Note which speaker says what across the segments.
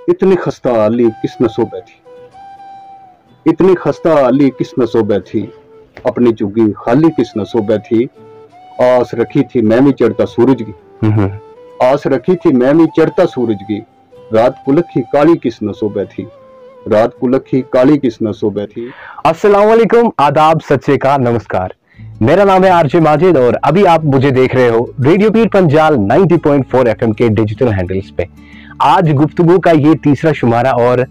Speaker 1: इतनी खस्ता आली किस नसों बैठी, इतनी खस्ता आली किस नसों बैठी, अपनी चुगी खाली किस नसों बैठी। आस रखी थी मैं भी चढ़ता सूरज की, आस रखी थी मैं भी चढ़ता सूरज की, रात कुलखी काली किस नसों बैठी, रात कुलखी काली किस नसों बैठी।
Speaker 2: अस्सलाम वालेकुम, आदाब, सत श्री अकाल, नमस्कार। मेरा नाम है आरजे माजिद और अभी आप मुझे देख रहे हो रेडियो पीर पंजाल 90.4 एफएम के डिजिटल हैंडल्स पे। आज गुफ्तगू का ये तीसरा शुमारा और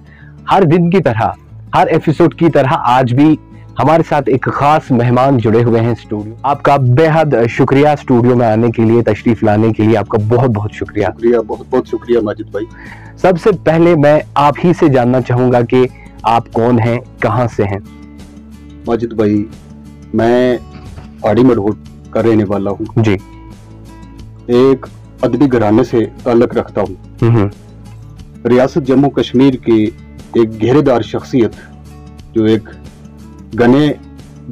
Speaker 2: हर दिन की तरह, हर एपिसोड की तरह आज भी हमारे साथ एक खास मेहमान जुड़े हुए हैं स्टूडियो। आपका बेहद शुक्रिया स्टूडियो में आने के लिए, तशरीफ लाने के लिए आपका बहुत बहुत शुक्रिया।
Speaker 1: बहुत बहुत शुक्रिया माजिद भाई।
Speaker 2: सबसे पहले मैं आप ही से जानना चाहूंगा कि आप कौन हैं, कहां से हैं?
Speaker 1: माजिद भाई, मैं पहाड़ी मरहूट का रहने वाला हूँ
Speaker 2: जी।
Speaker 1: एक अदबी घराने से ताल्लुक रखता हूँ। रियासत जम्मू कश्मीर की एक घेरेदार शख्सियत जो एक घने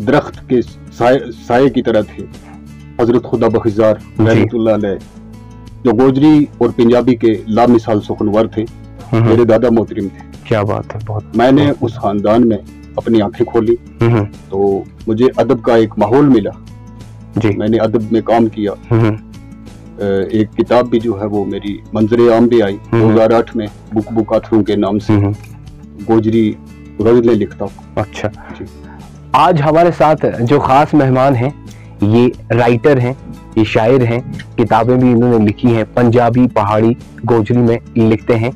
Speaker 1: दरख्त के साये की तरह थे, हजरत खुदा बखिजार रहमतुल्लाह अलैह, जो गोजरी और पंजाबी के लामिसाल सुखनवर थे, मेरे दादा मोहतरम थे।
Speaker 2: क्या बात है, बहुत।
Speaker 1: मैंने उस खानदान में अपनी आंखें खोली तो मुझे अदब का एक माहौल मिला
Speaker 2: जी।
Speaker 1: मैंने अदब में काम किया। एक किताब भी जो है वो मेरी मंजरे आम भी आई 2008 में, बुक बुकाथरू के नाम से, गोजरी गजलें लिखता हूँ।
Speaker 2: अच्छा जी। आज हमारे साथ जो खास मेहमान हैं, ये राइटर हैं, ये शायर हैं, किताबें भी इन्होंने लिखी हैं, पंजाबी, पहाड़ी, गोजरी में लिखते हैं।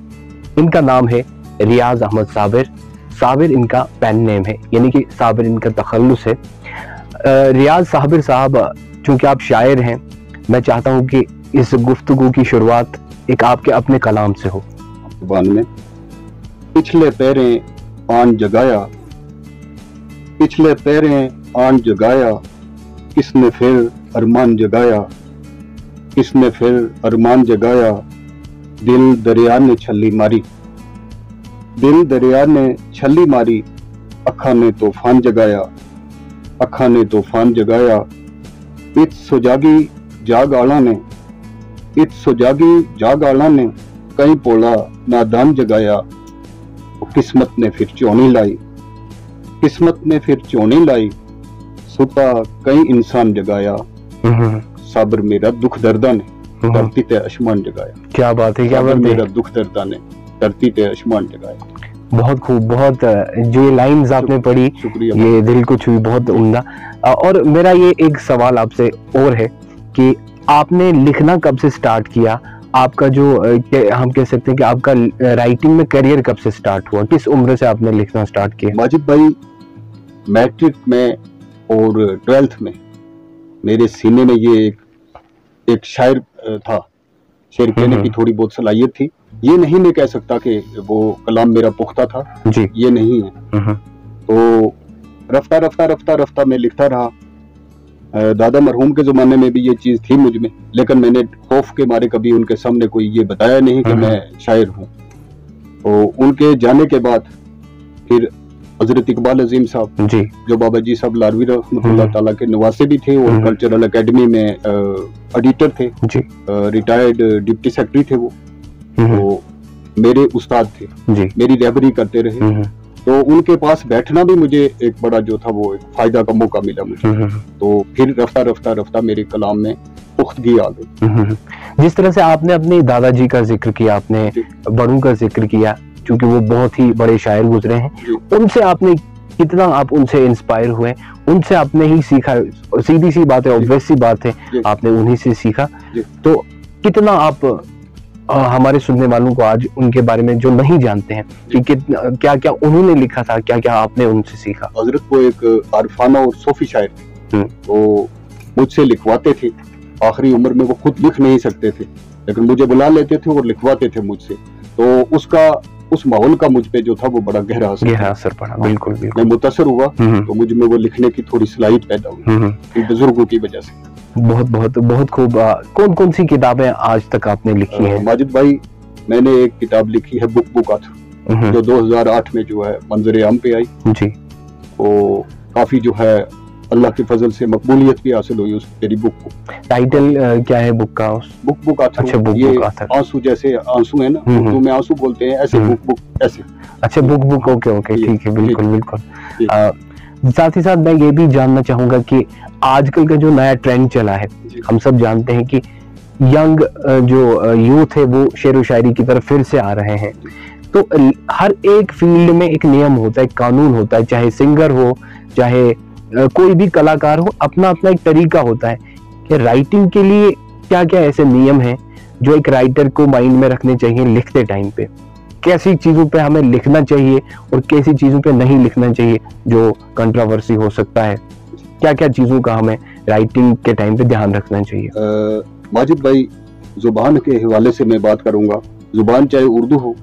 Speaker 2: इनका नाम है रियाज अहमद साबिर। साबिर इनका पेन नेम है, यानी कि साबिर इनका तखल्लुस है। रियाज साबिर साहब, चूंकि आप शायर हैं, मैं चाहता हूं कि इस गुफ्तगू की शुरुआत एक आपके अपने कलाम से हो।
Speaker 1: जुबान में पिछले पैरें आन जगाया, पिछले पैरें आन जगाया, किसने फिर अरमान जगाया, किसने फिर अरमान जगाया, दिल दरिया ने छल्ली मारी, दिल दरिया ने छल्ली मारी, अखा ने तूफान जगाया, अखा ने तूफान जगाया, इत सुजागी जाग आला ने, इत सुजागी जाग आला ने, कहीं पोला नादान जगाया, किस्मत ने फिर चौनी लाई, किस्मत ने फिर चौनी लाई, सुता कई इंसान जगाया, साबर मेरा दुख दर्दा ने, धरती ते आसमान जगाया।
Speaker 2: क्या बात है, क्या बात है।
Speaker 1: मेरा दुख दर्दा ने धरती ते आसमान जगाया।
Speaker 2: बहुत खूब, बहुत। जो ये लाइंस आपने पढ़ी, ये दिल को छुई, बहुत उम्दा। और मेरा ये एक सवाल आपसे और है कि आपने लिखना कब से स्टार्ट किया? आपका जो हम कह सकते हैं कि आपका राइटिंग में करियर कब से स्टार्ट हुआ? किस उम्र से आपने लिखना स्टार्ट किया?
Speaker 1: माजिद भाई, मैट्रिक में और 12th में मेरे सीने में ये एक शायर था। शेर कहने की थोड़ी बहुत सलाहियत थी। ये नहीं मैं कह सकता कि वो कलाम मेरा पुख्ता था
Speaker 2: जी।
Speaker 1: ये नहीं है। तो रफ्ता रफ्ता रफ्ता रफ्ता मैं लिखता रहा। दादा मरहूम के ज़माने में भी ये चीज़ थी मुझ में, लेकिन मैंने खौफ के मारे कभी उनके सामने कोई ये बताया नहीं कि मैं शायर हूँ। तो उनके जाने के बाद फिर हजरत इकबाल अजीम साहब जी, जो बाबा जी साहब लारवी रहमतुल्लाह ताला के नवासे भी थे और कल्चरल एकेडमी में एडिटर थे जी, रिटायर्ड डिप्टी सेक्रेटरी थे वो। तो मेरे उस्ताद थे जी, मेरी रहबरी करते रहे। तो उनके पास बैठना भी मुझे एक बड़ा जो था वो एक फायदा का मौका मिला मुझे। तो फिर रफ्ता रफ्ता रफ्ता मेरे कलाम में पुख्तगी आ गई।
Speaker 2: जिस तरह से आपने अपने दादाजी का जिक्र किया, आपने बड़ों का जिक्र किया, क्योंकि वो बहुत ही बड़े शायर गुजरे हैं, उनसे आपने कितना, आप उनसे इंस्पायर हुए, उनसे आपने ही सीखा? सीधी सी बात है, ऑब्वियस सी बात है, आपने उन्हीं से सीखा। तो कितना आप हमारे सुनने वालों को आज उनके बारे में जो नहीं जानते हैं कि क्या क्या उन्होंने लिखा था, क्या क्या आपने उनसे सीखा?
Speaker 1: हजरत वो एक आरफाना और सूफी शायर थे। तो मुझसे लिखवाते थे। आखिरी उम्र में वो खुद लिख नहीं सकते थे, लेकिन मुझे बुला लेते थे और लिखवाते थे मुझसे। तो उसका, उस माहौल का मुझ पे जो था वो बड़ा गहरा असर पड़ा। बिल्कुल बिल्कुल। मैं मुतासर हुआ तो मुझ में वो लिखने की थोड़ी सलाहियत पैदा हुई बुजुर्गों की वजह से।
Speaker 2: बहुत बहुत बहुत खूब। कौन कौन सी किताबें आज तक आपने लिखी हैं?
Speaker 1: माजिद भाई, मैंने एक किताब लिखी है बुक बुकाथरू, जो 2008 में जो है मंजरे आम पे आई जी। तो काफी जो है अल्लाह के फजल से मकबूलियत भी हासिल हुई उस तेरी बुक को।
Speaker 2: टाइटल क्या है बुक का?
Speaker 1: Book author.
Speaker 2: अच्छा, बुक
Speaker 1: आंसू, जैसे आंसू है ना, उर्दू में आंसू बोलते हैं, ऐसे बुक ऐसे।
Speaker 2: अच्छा, बुक। ओके, ठीक है, बिल्कुल। साथ ही साथ मैं ये भी जानना चाहूंगा कि आजकल का जो नया ट्रेंड चला है, हम सब जानते हैं कि यंग जो यूथ है वो शेर व शायरी की तरफ फिर से आ रहे हैं। तो हर एक फील्ड में एक नियम होता है, एक कानून होता है, चाहे सिंगर हो, चाहे कोई भी कलाकार हो, अपना अपना एक तरीका होता है कि राइटिंग के लिए क्या क्या ऐसे नियम हैं जो एक राइटर को माइंड में रखने चाहिए लिखते टाइम पे। कैसी चीजों पे हमें लिखना चाहिए और कैसी चीजों पे नहीं लिखना चाहिए जो कंट्रोवर्सी हो सकता है। क्या क्या चीजों का हमें राइटिंग के टाइम पे ध्यान रखना चाहिए?
Speaker 1: माजिद भाई, जुबान के हवाले से मैं बात करूंगा। जुबान चाहे उर्दू हो,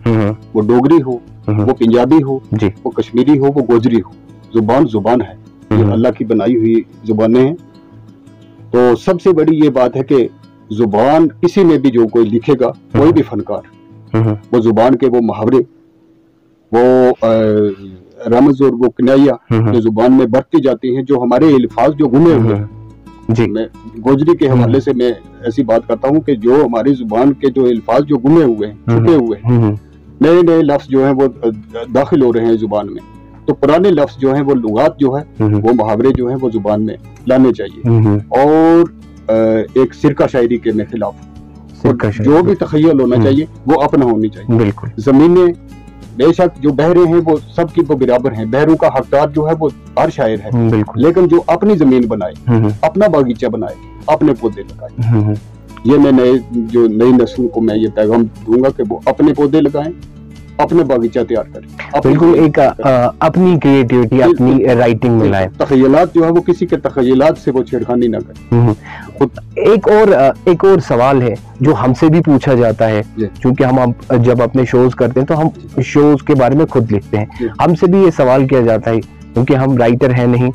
Speaker 1: वो डोगरी हो, वो पंजाबी हो, वो कश्मीरी हो, वो गोजरी हो, जुबान है। ये अल्लाह की बनाई हुई जुबानें हैं। तो सबसे बड़ी ये बात है कि जुबान किसी में भी जो कोई लिखेगा, कोई भी फनकार, वो जुबान के वो मुहावरे, वो रमज और वो किनाया जो जुबान में बरती जाती हैं, जो हमारे अल्फाज जो गुमे हुए हैं। मैं गोजरी के हवाले से मैं ऐसी बात करता हूँ कि जो हमारी जुबान के जो अल्फाज जो गुमे हुए हैं, छुपे हुए हैं, नए नए लफ्ज जो हैं वो दाखिल हो रहे हैं जुबान में। तो पुराने लफ्ज जो हैं, वो लुगात जो है, वो मुहावरे जो हैं, वो जुबान में लाने चाहिए। और एक सिरका शायरी के में खिलाफ जो भी तखय्युल होना चाहिए वो अपना होनी चाहिए।
Speaker 2: बिल्कुल।
Speaker 1: जमीनें बेशक जो बहरे हैं वो सबकी वो बराबर हैं, बहरों का हकदार जो है वो हर शायर है, लेकिन जो अपनी जमीन बनाए, अपना बागीचा बनाए, अपने पौधे लगाए, ये मैं नई नस्ल को मैं ये पैगाम दूंगा कि वो अपने पौधे लगाएं, अपने बागीचा तैयार करें। बिल्कुल
Speaker 2: एक अपनी क्रिएटिविटी अपनी राइटिंग में लाएं।
Speaker 1: तखय्युलात जो है वो किसी के तखय्युलात से वो छेड़खानी ना करें।
Speaker 2: एक और सवाल है जो हमसे भी पूछा जाता है, क्योंकि हम जब अपने शोज करते हैं तो हम शोज के बारे में खुद लिखते हैं। हमसे भी ये सवाल किया जाता है, क्योंकि हम राइटर है नहीं,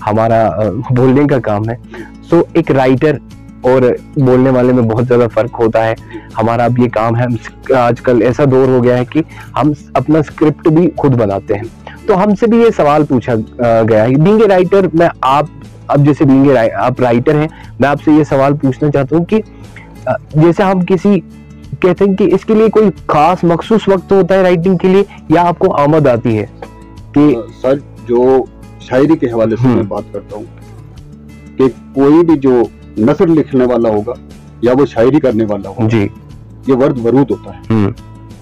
Speaker 2: हमारा बोलने का काम है। सो एक राइटर और बोलने वाले में बहुत ज्यादा फर्क होता है। हमारा अब ये काम है, आजकल ऐसा दौर हो गया है कि हम अपना स्क्रिप्ट भी खुद बनाते हैं। तो हमसे भी ये सवाल पूछा गया है, बीइंग ए राइटर, मैं अब जैसे बीइंग ए आप राइटर हैं, मैं आपसे ये सवाल पूछना चाहता हूँ कि जैसे हम किसी कहते हैं कि इसके लिए कोई खास मखसूस वक्त होता है राइटिंग के लिए, या आपको आमद आती है कि
Speaker 1: सर जो शायरी के हवाले से मैं बात करता हूँ कि कोई भी जो नसर लिखने वाला होगा या वो शायरी करने वाला होगा जी, ये वर्द वरूद होता है,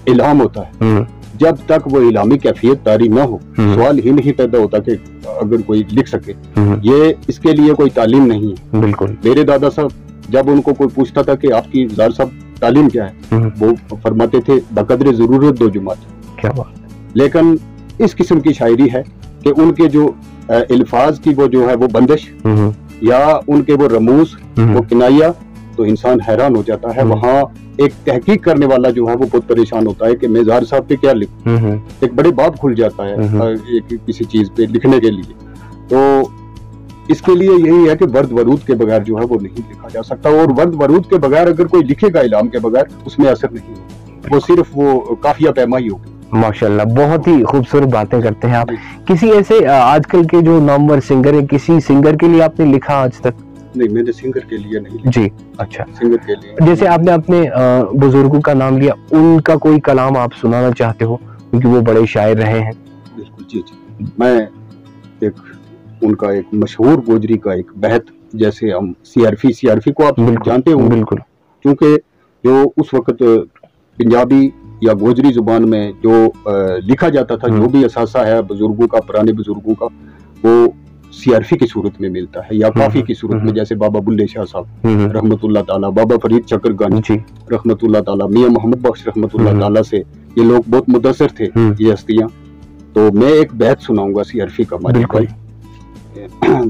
Speaker 1: इल्हाम होता है। जब तक वो इल्हामी कैफियत तारी ना हो, सवाल ही नहीं पैदा होता कि अगर कोई लिख सके। ये इसके लिए कोई तालीम नहीं है।
Speaker 2: बिल्कुल।
Speaker 1: मेरे दादा साहब जब उनको कोई पूछता था कि आपकी जार साहब तालीम क्या है, वो फरमाते थे बकदरे जरूरत दो जुमात।
Speaker 2: क्या बात।
Speaker 1: लेकिन इस किस्म की शायरी है कि उनके जो अल्फाज की वो जो है वो बंदिश या उनके वो रमूज, वो किनाया, तो इंसान हैरान हो जाता है। वहाँ एक तहकीक करने वाला जो है वो बहुत परेशान होता है कि मैं जार साहब पे क्या लिखूं। एक बड़े बाब खुल जाता है किसी चीज पे लिखने के लिए। तो इसके लिए यही है कि वर्द वरूद के बगैर जो है वो नहीं लिखा जा सकता, और वर्द वरूद के बगैर अगर कोई लिखेगा इल्हाम के बगैर, उसमें असर नहीं होगा, वो सिर्फ वो काफिया पैमा ही होगी।
Speaker 2: माशाल्लाह, बहुत ही खूबसूरत बातें करते हैं आप। किसी ऐसे आजकल के जो नामवर सिंगर है, किसी सिंगर के लिए आपने लिखा आज तक?
Speaker 1: नहीं, मैंने सिंगर के लिए नहीं लिखा।
Speaker 2: जी, अच्छा।
Speaker 1: सिंगर के लिए
Speaker 2: जैसे आपने अपने बुजुर्गों का नाम लिया, उनका कोई कलाम आप सुनाना चाहते हो, क्योंकि वो बड़े शायर रहे हैं?
Speaker 1: बिल्कुल जी। मैं उनका एक मशहूर गोजरी का एक बहत, जैसे हम सीआरफी को आप जानते हो, बिल्कुल, क्योंकि जो उस वक्त पंजाबी या गोजरी जुबान में जो लिखा जाता था, जो भी असासा है बुजुर्गों का, पुराने बुजुर्गों का, वो सीआरफी की सूरत में मिलता है या काफी की सूरत में। जैसे बाबा बुल्ले शाह साहब रहमतुल्लाह ताला, बाबा फरीद चकरगंज रहमतुल्लाह ताला, मियां मोहम्मद बख्श रहमतुल्लाह ताला से ये लोग बहुत मुदस्सिर थे, ये हस्तियां। तो मैं एक बैत सुनाऊंगा सीआरफी का, मालिक भाई।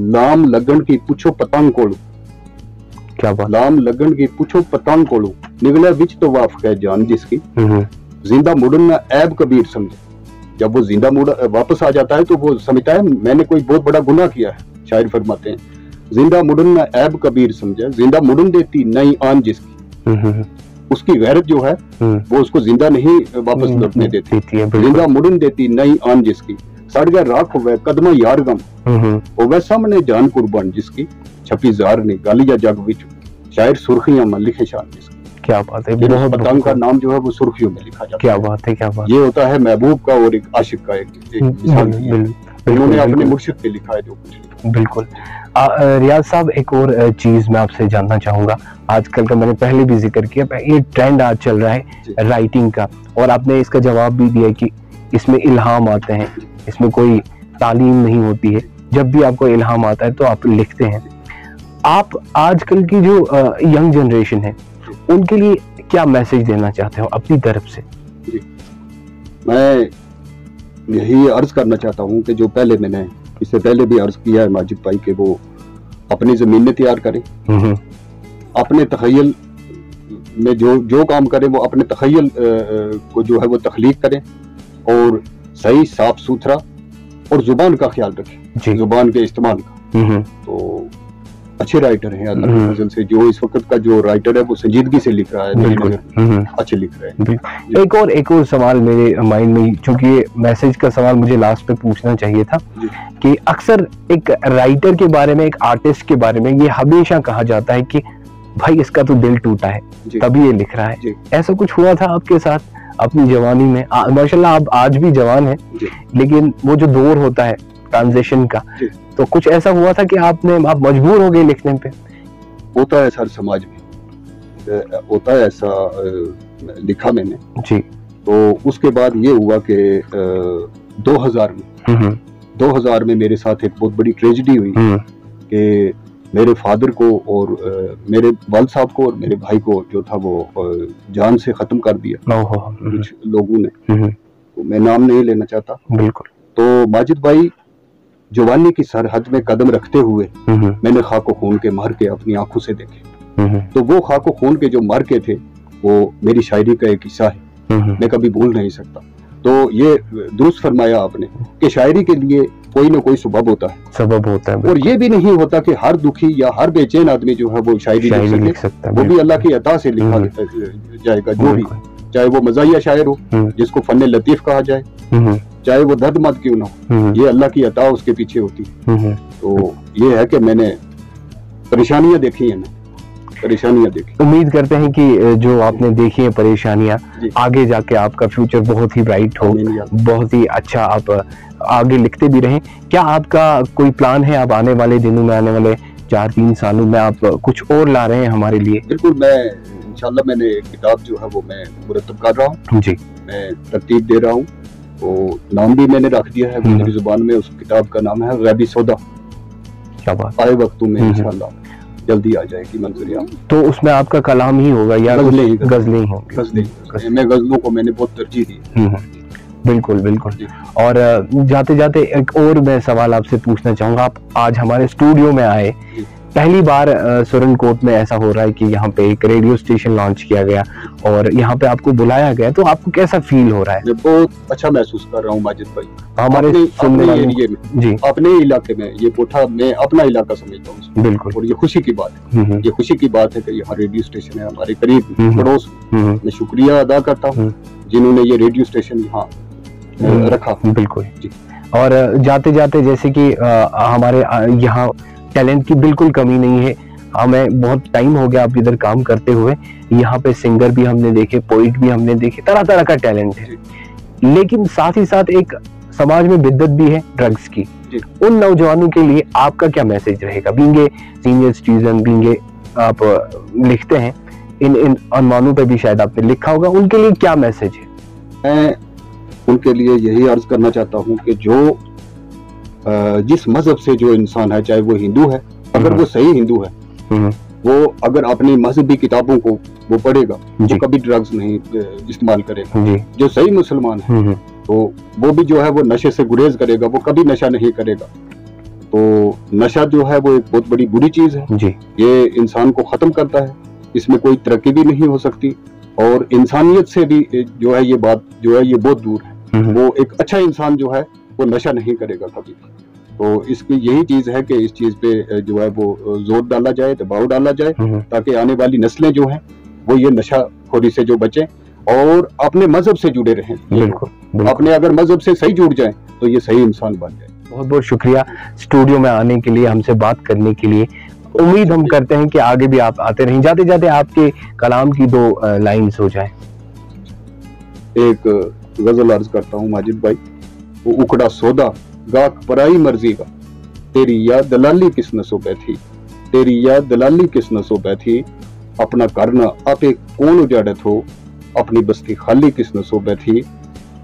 Speaker 1: लाम लगन की पूछो पतंग कोलू।
Speaker 2: क्या बात।
Speaker 1: लाम लगन की पूछो पतंग कोलू, निगले विच तो वाफ है जान जिसकी, जिंदा मुड़न ना ऐब कबीर समझे। जब वो जिंदा मुड़ वापस आ जाता है तो वो समझता है मैंने कोई बहुत बड़ा गुनाह किया है। शायर फरमाते हैं, जिंदा मुड़न ना ऐब कबीर समझे, जिंदा मुड़न देती नई आन जिसकी। उसकी गैरत जो है वो उसको जिंदा नहीं वापस लौटने देती, जिंदा मुड़न देती नई आन जिसकी। सड़ गया राख हुए कदमा यार गम होवे सामने जान कुर्बान जिसकी छपी जार ने गालिया जग विच शायर सुर्खियां में लिखे शान जिसकी।
Speaker 2: क्या बात है,
Speaker 1: बहुत पतंग का नाम जो है वो सुर्खियों में लिखा जाता
Speaker 2: क्या बात है, क्या बात
Speaker 1: ये होता है महबूब का और एक आशिक का एक मिसाल दी है। उन्होंने अपने मुर्शिद पे लिखा है जो कुछ।
Speaker 2: बिल्कुल। रियाज साहब, एक और चीज मैं आपसे जानना चाहूंगा। आजकल का मैंने पहले भी जिक्र किया, ये ट्रेंड आज चल रहा है राइटिंग का, और आपने इसका जवाब भी दिया कि इसमें इल्हाम आते हैं, इसमें कोई तालीम नहीं होती है, जब भी आपको इल्हाम आता है तो आप लिखते हैं। आप आजकल की जो यंग जनरेशन है उनके लिए क्या मैसेज देना चाहते हो अपनी तरफ से?
Speaker 1: जी, मैं यही अर्ज करना चाहता हूँ कि जो पहले मैंने इससे पहले भी अर्ज किया है माजिद भाई के वो अपनी जमीनें तैयार करें, अपने तखय्युल में जो काम करें वो अपने तखय्युल को जो है वो तख्लीक करें, और सही साफ सुथरा और जुबान का ख्याल रखें, जुबान के इस्तेमाल का। तो अच्छे राइटर हैं अल्लाह की फजल से, जो इस वक्त का जो राइटर है वो संजीदगी से लिख रहा है, अच्छे लिख रहे हैं।
Speaker 2: एक और सवाल मेरे माइंड में, क्योंकि ये मैसेज का सवाल मुझे लास्ट पे पूछना चाहिए था, कि अक्सर एक राइटर के बारे में, एक आर्टिस्ट के बारे में ये हमेशा कहा जाता है कि भाई इसका तो दिल टूटा है तभी ये लिख रहा है। ऐसा कुछ हुआ था आपके साथ अपनी जवानी में? माशाल्लाह आप आज भी जवान हैं, लेकिन वो जो दौर होता है ट्रांजिशन का, तो कुछ ऐसा हुआ था कि आप मजबूर हो गए लिखने पे?
Speaker 1: होता है सर, समाज में होता है ऐसा, लिखा मैंने जी। तो उसके बाद ये हुआ कि 2000 में मेरे साथ एक बहुत बड़ी ट्रेजेडी हुई कि मेरे फादर को और मेरे वालिद साहब को और मेरे भाई को जो था वो जान से खत्म कर दिया कुछ लोगों ने। तो मैं नाम नहीं लेना चाहता।
Speaker 2: बिल्कुल।
Speaker 1: तो माजिद भाई जवानी की सरहद में कदम रखते हुए मैंने खाको खून के मार के अपनी आंखों से देखे। तो वो खाको खून के जो मार के थे वो मेरी शायरी का एक हिस्सा है, मैं कभी भूल नहीं सकता। तो ये दुरुस्त फरमाया आपने कि शायरी के लिए कोई ना कोई सबब होता है, और ये भी नहीं होता कि हर दुखी या हर बेचैन आदमी जो है वो शायरी लिख सकता है। वो भी अल्लाह की अता से लिखा जाएगा, जो भी, चाहे वो मज़ाहिया शायर हो जिसको फन लतीफ कहा जाए, चाहे वो दर्द मत क्यों ना हो, ये अल्लाह की अता उसके पीछे होती है। तो ये है कि मैंने परेशानियां देखी हैं, परेशानियां देखी।
Speaker 2: उम्मीद करते हैं कि जो आपने देखी है परेशानियां, आगे जाके आपका फ्यूचर बहुत ही ब्राइट हो, बहुत ही अच्छा आप आगे लिखते भी रहें। क्या आपका कोई प्लान है आप आने वाले दिनों में, आने वाले 4-3 सालों में आप कुछ और ला रहे हैं हमारे लिए?
Speaker 1: बिल्कुल, मैं इंशाल्लाह मैंने एक किताब जो है वो मैं मुरतब कर रहा हूँ जी, मैं तरतीब दे रहा हूँ। तो नाम भी मैंने रख दिया है मेरी जुबान में, उस किताब का नाम है गैबी सौदा।
Speaker 2: क्या बात।
Speaker 1: आए वक्तों में इंशाल्लाह जल्दी आ जाएगी मंजूरियां।
Speaker 2: तो उसमें आपका कलाम ही होगा या गजलें ही होंगी?
Speaker 1: मैं गजलों को मैंने बहुत तरजीह दी।
Speaker 2: बिल्कुल बिल्कुल। और जाते जाते एक और मैं सवाल आपसे पूछना चाहूंगा। आप आज हमारे स्टूडियो में आए, पहली बार सुरनकोट में ऐसा हो रहा है कि यहाँ पे एक रेडियो स्टेशन लॉन्च किया गया और यहाँ पे आपको बुलाया गया, तो आपको कैसा फील हो रहा है?
Speaker 1: मैं बहुत अच्छा महसूस कर रहा हूँ माजिद भाई।
Speaker 2: हमारे
Speaker 1: अपने एरिया में जी, अपने इलाके में ये कोठा मैं अपना इलाका समझता हूँ।
Speaker 2: बिल्कुल।
Speaker 1: और ये खुशी की बात है, ये खुशी की बात है कि यहाँ रेडियो स्टेशन है हमारे करीब पड़ोस में। मैं शुक्रिया अदा करता हूँ जिन्होंने ये रेडियो स्टेशन यहाँ रखा।
Speaker 2: बिल्कुल जी। और जाते जाते जैसे कि हमारे यहाँ टैलेंट की बिल्कुल कमी नहीं है, हमें बहुत टाइम हो गया आप इधर काम करते हुए। यहाँ पे सिंगर भी हमने देखे, पोइट भी हमने देखे, तरह तरह का टैलेंट है, लेकिन साथ ही साथ एक समाज में बिद्दत भी है ड्रग्स की। उन नौजवानों के लिए आपका क्या मैसेज रहेगा? Being a senior citizen, being a आप लिखते हैं, इन अनवानों पे भी शायद आपने लिखा होगा, उनके लिए क्या मैसेज है?
Speaker 1: मैं उनके लिए यही अर्ज करना चाहता हूँ कि जो जिस मजहब से जो इंसान है, चाहे वो हिंदू है, अगर वो सही हिंदू है, वो अगर अपनी मजहबी किताबों को वो पढ़ेगा, वो कभी ड्रग्स नहीं इस्तेमाल करेगा। जो सही मुसलमान है तो वो भी जो है वो नशे से गुरेज करेगा, वो कभी नशा नहीं करेगा। तो नशा जो है वो एक बहुत बड़ी बुरी चीज है जी। ये इंसान को खत्म करता है, इसमें कोई तरक्की भी नहीं हो सकती, और इंसानियत से भी जो है ये बात जो है ये बहुत दूर है। वो एक अच्छा इंसान जो है वो नशा नहीं करेगा कभी। तो इसकी यही चीज है कि इस चीज पे जो है वो जोर डाला जाए, दबाव डाला जाए, ताकि आने वाली नस्लें जो हैं वो ये नशाखोरी से जो बचें और अपने मजहब से जुड़े रहें। बिल्कुल। अपने अगर मजहब से सही जुड़ जाएं तो ये सही इंसान बन जाए।
Speaker 2: बहुत बहुत शुक्रिया स्टूडियो में आने के लिए, हमसे बात करने के लिए। उम्मीद हम करते हैं कि आगे भी आप आते रहें। जाते जाते आपके कलाम की 2 लाइन्स हो जाए।
Speaker 1: एक गजल अर्ज करता हूँ माजिद भाई। वो उकड़ा सौदा गाक पराई मर्जी का, तेरी याद दलाली किस नसों पे थी, तेरी याद दलाली किस नसों पे थी, अपना करना आपे कौन उजाड़त हो, अपनी बस्ती खाली किस नसों पे थी,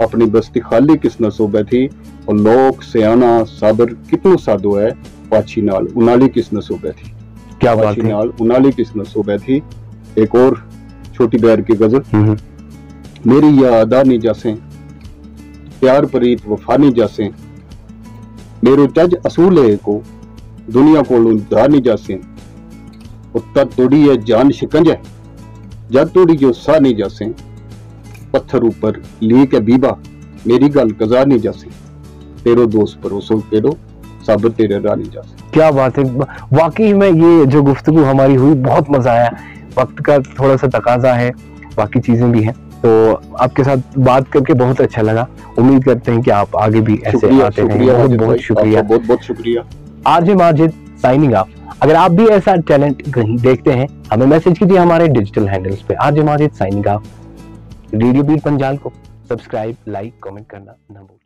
Speaker 1: अपनी बस्ती खाली किस नसों पे थी, और लोग सियाना साबर कितनो सादो है, पाछी नाल उनाली किस नसों पे थी।
Speaker 2: क्या बात है।
Speaker 1: नाल उनाली किस नसों पे थी। एक और छोटी बहर की गजल। मेरी याद आनी जासे, प्यार प्रीत वफा नहीं जासे, मेरो जज असूल है को, दुनिया को धा नहीं जासे, उत्तर तोड़ी है जान शिकंज है, जद तोड़ी जो सा नहीं जासे, पत्थर ऊपर ली के बीबा, मेरी गल गजा नहीं जासे, तेरो दोस्त परोसो केड़ो, साबर तेरे राह नहीं जासे।
Speaker 2: क्या बात है। वाकई में ये जो गुफ्तगू हमारी हुई, बहुत मजा आया। वक्त का थोड़ा सा तकाजा है, बाकी चीजें भी हैं, तो आपके साथ बात करके बहुत अच्छा लगा। उम्मीद करते हैं कि आप आगे भी ऐसे आते रहें। बहुत बहुत शुक्रिया।
Speaker 1: बहुत बहुत शुक्रिया।
Speaker 2: RJ Majid signing of. अगर आप भी ऐसा टैलेंट कहीं देखते हैं, हमें मैसेज कीजिए हमारे डिजिटल हैंडल्स पे। RJ Majid signing off. Radio beat Panjal को सब्सक्राइब, लाइक, कमेंट करना ना भूलें।